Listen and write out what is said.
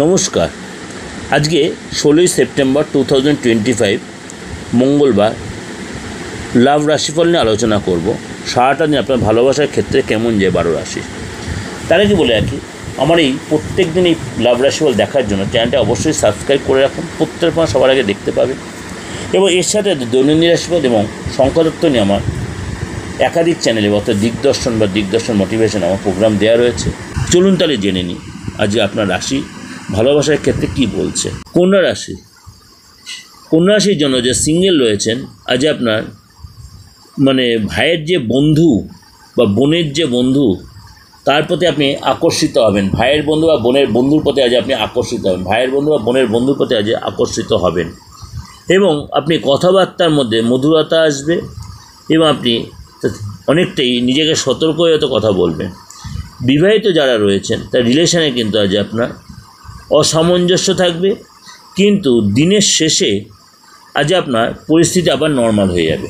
নমস্কার। আজকে 16ই সেপ্টেম্বর 2025 মঙ্গলবার লাভ রাশিফল নিয়ে আলোচনা করব। সারাটা দিন আপনার ভালোবাসার ক্ষেত্রে কেমন যায় 12 রাশি। তার আগে বলে রাখি, আমার এই প্রত্যেক দিন এই লাভ রাশিফল দেখার জন্য চ্যানেলটা অবশ্যই সাবস্ক্রাইব করে রাখুন, প্রত্যেক সময় সবার আগে দেখতে পাবেন। এবং এর সাথে দৈনন্দিন রাশিফল এবং সংখ্যাতত্ত্ব নিয়ে আমার একাধিক চ্যানেলে অর্থাৎ দিগদর্শন মোটিভেশন আমার প্রোগ্রাম দেওয়া রয়েছে। চলুন তাহলে জেনে নিই আজকে আপনার রাশি ভালোবাসার ক্ষেত্রে কি বলছে। কন্যা রাশির জন্য যে সিঙ্গেল রয়েছেন, আজ আপনার ভাইয়ের যে বন্ধু বা বোনের যে বন্ধু, তার প্রতি আপনি আকর্ষিত হবেন। ভাইয়ের বন্ধু বা বোনের বন্ধুর প্রতি আজ আপনি আকর্ষিত হবেন। ভাইয়ের বন্ধু বা বোনের বন্ধুর প্রতি আজ আকর্ষিত হবেন এবং আপনি কথাবার্তার মধ্যে মধুরতা আসবে এবং আপনি অনেকটাই নিজেকে সতর্ক হয়ে কথা বলবেন। বিবাহিত যারা রয়েছেন তার রিলেশনে কিন্তু আজ আপনার অসামঞ্জস্য থাকবে, কিন্তু দিনের শেষে আজ আপনার পরিস্থিতি আবার নর্মাল হয়ে যাবে।